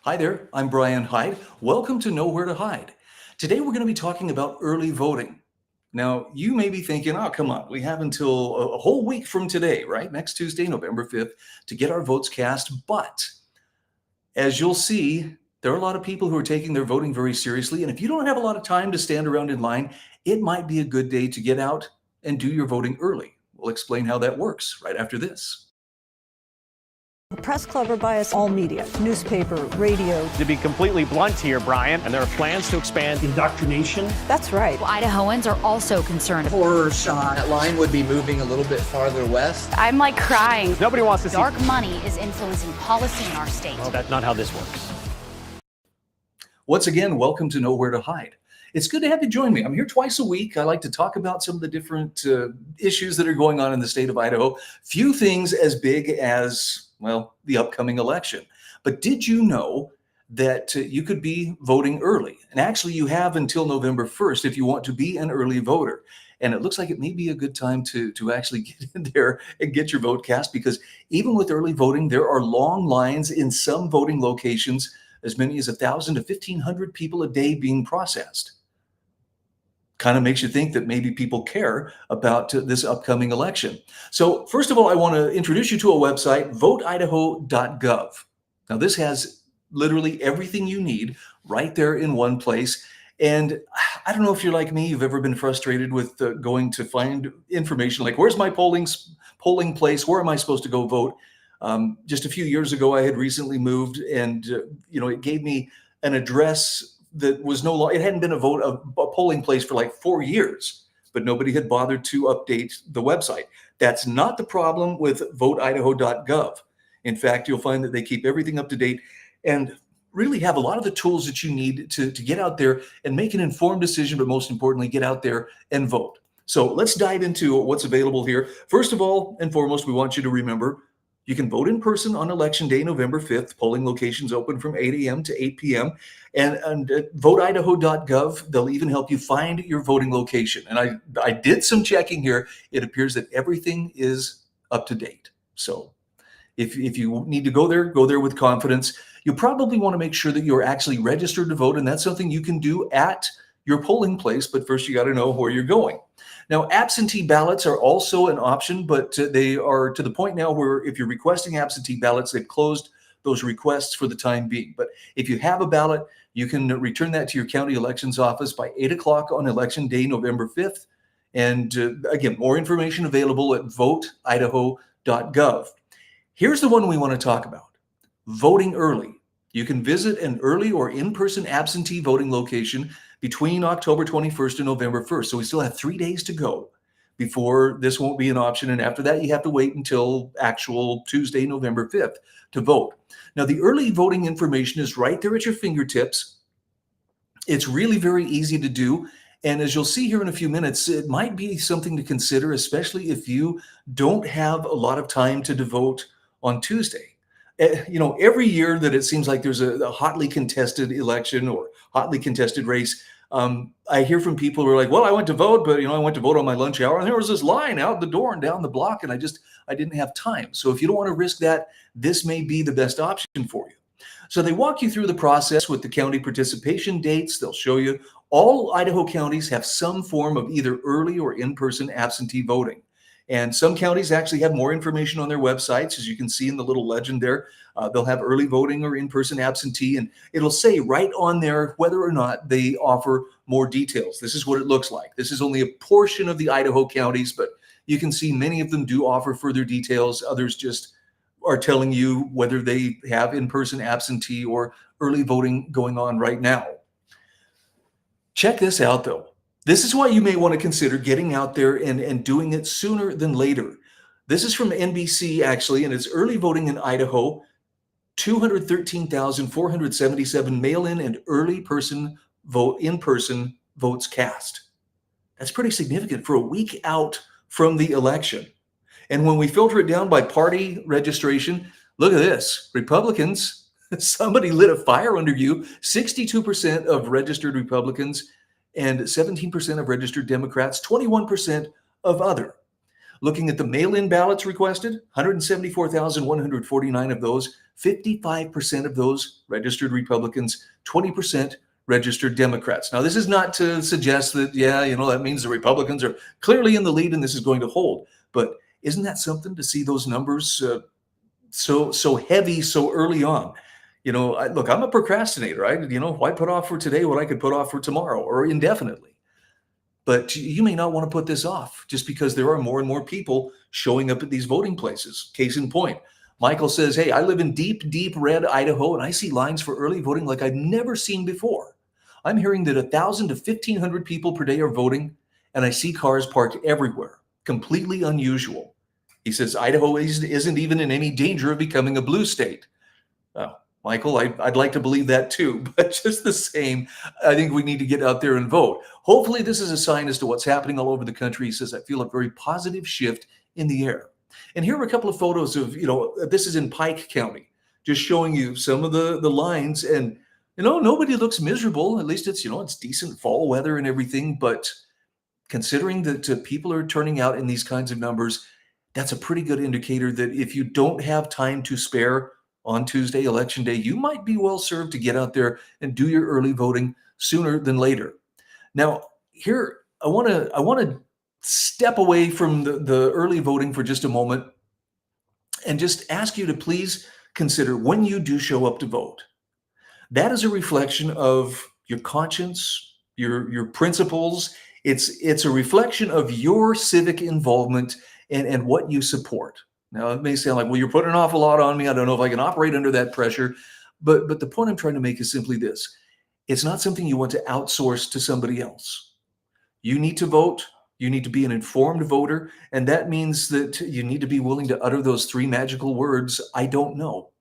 Hi there, I'm Brian Hyde. Welcome to Nowhere to Hide. Today we're going to be talking about early voting. Now, you may be thinking, oh, come on, we have until a whole week from today, right? Next Tuesday, November 5th, to get our votes cast. But as you'll see, there are a lot of people who are taking their voting very seriously. And if you don't have a lot of time to stand around in line, it might be a good day to get out and do your voting early. We'll explain how that works right after this. The press club are biased all media, newspaper, radio. To be completely blunt here, Brian, and there are plans to expand indoctrination. That's right. Idahoans are also concerned. Horror shot. That line would be moving a little bit farther west. I'm like crying. Nobody wants to see dark money is influencing policy in our state. Well, that's not how this works. Once again, welcome to Nowhere to Hide. It's good to have you join me. I'm here twice a week. I like to talk about some of the different issues that are going on in the state of Idaho. Few things as big as, well, the upcoming election. But did you know that you could be voting early? And actually, you have until November 1st if you want to be an early voter. And it looks like it may be a good time to actually get in there and get your vote cast, because even with early voting, there are long lines in some voting locations, as many as 1,000 to 1,500 people a day being processed. Kind of makes you think that maybe people care about this upcoming election. So first of all, I want to introduce you to a website, voteidaho.gov. Now, this has literally everything you need right there in one place. And I don't know if you're like me, you've ever been frustrated with going to find information like, where's my polling place? Where am I supposed to go vote? Just a few years ago, I had recently moved, and it gave me an address that was no longer, it hadn't been a polling place for like 4 years, but nobody had bothered to update the website. That's not the problem with voteidaho.gov. In fact, you'll find that they keep everything up to date and really have a lot of the tools that you need to get out there and make an informed decision, but most importantly, get out there and vote. So let's dive into what's available here. First of all and foremost, we want you to remember, you can vote in person on Election Day, November 5th. Polling locations open from 8 a.m. to 8 p.m. And at voteidaho.gov, they'll even help you find your voting location. And I did some checking here. It appears that everything is up to date. So if you need to go there with confidence. You probably want to make sure that you're actually registered to vote, and that's something you can do at your polling place, but first you got to know where you're going. Now, absentee ballots are also an option, but they are to the point now where if you're requesting absentee ballots, they've closed those requests for the time being. But if you have a ballot, you can return that to your county elections office by 8 o'clock on Election Day, November 5th. And again, more information available at voteidaho.gov. Here's the one we want to talk about: voting early. You can visit an early or in-person absentee voting location between October 21st and November 1st. So we still have 3 days to go before this won't be an option. And after that, you have to wait until actual Tuesday, November 5th to vote. Now, the early voting information is right there at your fingertips. It's really very easy to do. And as you'll see here in a few minutes, it might be something to consider, especially if you don't have a lot of time to devote on Tuesday. Every year that it seems like there's a hotly contested election or hotly contested race, I hear from people who are like, well, I went to vote, but I went to vote on my lunch hour, and there was this line out the door and down the block, and I didn't have time. So if you don't want to risk that, this may be the best option for you. So they walk you through the process with the county participation dates. They'll show you all Idaho counties have some form of either early or in-person absentee voting. And some counties actually have more information on their websites, as you can see in the little legend there. They'll have early voting or in-person absentee, and it'll say right on there whether or not they offer more details. This is what it looks like. This is only a portion of the Idaho counties, but you can see many of them do offer further details. Others just are telling you whether they have in-person absentee or early voting going on right now. Check this out, though. This is why you may want to consider getting out there and doing it sooner than later. This is from NBC, actually, and it's early voting in Idaho. 213,477 mail-in and in-person votes cast. That's pretty significant for a week out from the election. And when we filter it down by party registration, look at this. Republicans, somebody lit a fire under you. 62% of registered Republicans and 17% of registered Democrats, 21% of other. Looking at the mail-in ballots requested, 174,149 of those, 55% of those registered Republicans, 20% registered Democrats. Now, this is not to suggest that, that means the Republicans are clearly in the lead and this is going to hold. But isn't that something to see those numbers so heavy so early on? Look, I'm a procrastinator. Why put off for today what I could put off for tomorrow or indefinitely? But you may not want to put this off just because there are more and more people showing up at these voting places. Case in point, Michael says, hey, I live in deep, deep red Idaho, and I see lines for early voting like I've never seen before. I'm hearing that 1,000 to 1,500 people per day are voting, and I see cars parked everywhere. Completely unusual. He says Idaho isn't even in any danger of becoming a blue state. Michael, I'd like to believe that too, but just the same, I think we need to get out there and vote. Hopefully this is a sign as to what's happening all over the country. He says, I feel a very positive shift in the air. And here are a couple of photos of, this is in Pike County, just showing you some of the lines. And, nobody looks miserable. At least it's decent fall weather and everything. But considering that people are turning out in these kinds of numbers, that's a pretty good indicator that if you don't have time to spare on Tuesday, Election Day, you might be well served to get out there and do your early voting sooner than later. Now, here, I want to step away from the early voting for just a moment and just ask you to please consider when you do show up to vote. That is a reflection of your conscience, your principles. It's a reflection of your civic involvement and what you support. Now, it may sound like, well, you're putting an awful lot on me. I don't know if I can operate under that pressure. But the point I'm trying to make is simply this. It's not something you want to outsource to somebody else. You need to vote. You need to be an informed voter. And that means that you need to be willing to utter those three magical words, I don't know.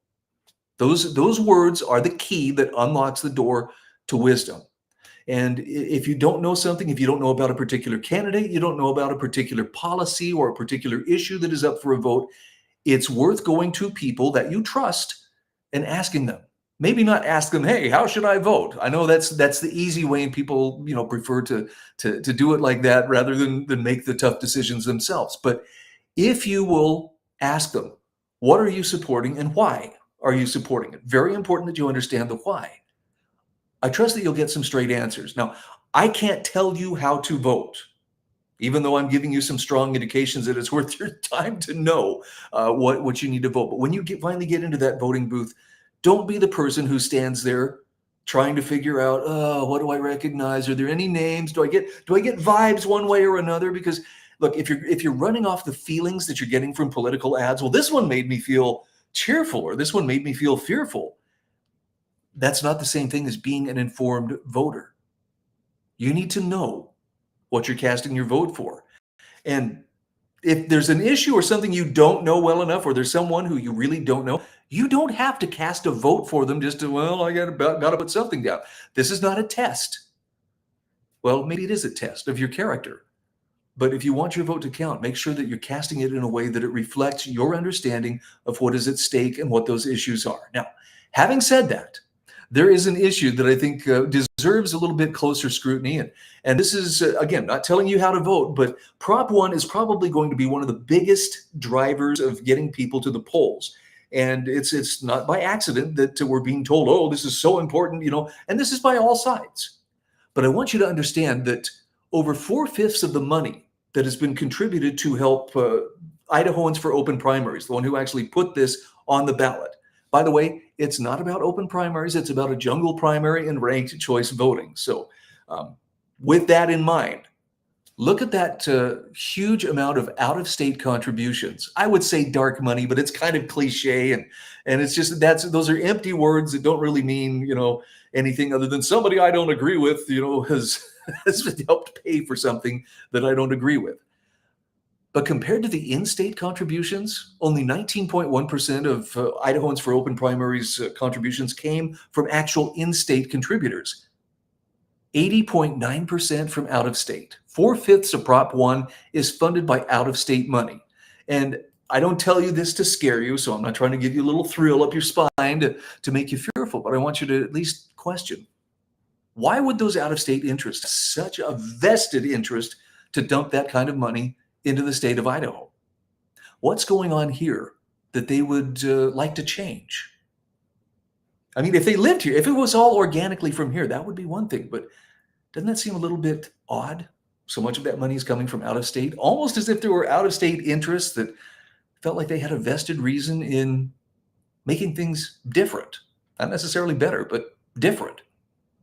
Those words are the key that unlocks the door to wisdom. And if you don't know something, if you don't know about a particular candidate, you don't know about a particular policy or a particular issue that is up for a vote, it's worth going to people that you trust and asking them. Maybe not ask them, hey, how should I vote? I know that's the easy way, and people prefer to do it like that rather than make the tough decisions themselves. But if you will ask them, what are you supporting and why are you supporting it? Very important that you understand the why. I trust that you'll get some straight answers. Now, I can't tell you how to vote, even though I'm giving you some strong indications that it's worth your time to know what you need to vote. But when you finally get into that voting booth, don't be the person who stands there trying to figure out, what do I recognize? Are there any names? Do I get vibes one way or another? Because look, if you're running off the feelings that you're getting from political ads, well, this one made me feel cheerful, or this one made me feel fearful. That's not the same thing as being an informed voter. You need to know what you're casting your vote for. And if there's an issue or something you don't know well enough, or there's someone who you really don't know, you don't have to cast a vote for them just to, I got to put something down. This is not a test. Well, maybe it is a test of your character. But if you want your vote to count, make sure that you're casting it in a way that it reflects your understanding of what is at stake and what those issues are. Now, having said that, there is an issue that I think deserves a little bit closer scrutiny. And this is, again, not telling you how to vote, but Prop 1 is probably going to be one of the biggest drivers of getting people to the polls. And it's not by accident that we're being told, oh, this is so important, and this is by all sides. But I want you to understand that over 4/5 of the money that has been contributed to help Idahoans for open primaries, the one who actually put this on the ballot. By the way, it's not about open primaries. It's about a jungle primary and ranked choice voting. So with that in mind, look at that huge amount of out-of-state contributions. I would say dark money, but it's kind of cliche. And it's just, those are empty words that don't really mean, anything other than somebody I don't agree with, has helped pay for something that I don't agree with. But compared to the in-state contributions, only 19.1% of Idahoans for open primaries contributions came from actual in-state contributors. 80.9% from out-of-state. 4/5 of Prop 1 is funded by out-of-state money. And I don't tell you this to scare you, so I'm not trying to give you a little thrill up your spine to make you fearful, but I want you to at least question. Why would those out-of-state interests, such a vested interest, to dump that kind of money into the state of Idaho. What's going on here that they would like to change? I mean, if they lived here, if it was all organically from here, that would be one thing. But doesn't that seem a little bit odd? So much of that money is coming from out of state, almost as if there were out of state interests that felt like they had a vested reason in making things different. Not necessarily better, but different.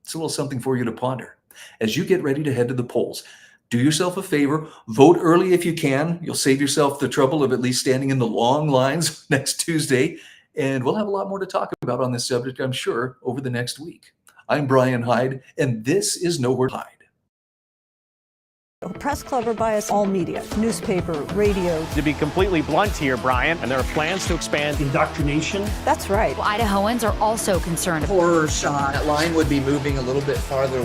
It's a little something for you to ponder as you get ready to head to the polls. Do yourself a favor, vote early if you can. You'll save yourself the trouble of at least standing in the long lines next Tuesday. And we'll have a lot more to talk about on this subject, I'm sure, over the next week. I'm Brian Hyde, and this is Nowhere to Hide. Press Club are biased all media, newspaper, radio. To be completely blunt here, Brian, and there are plans to expand Indoctrination. That's right. Idahoans are also concerned. Horror shot. That line would be moving a little bit farther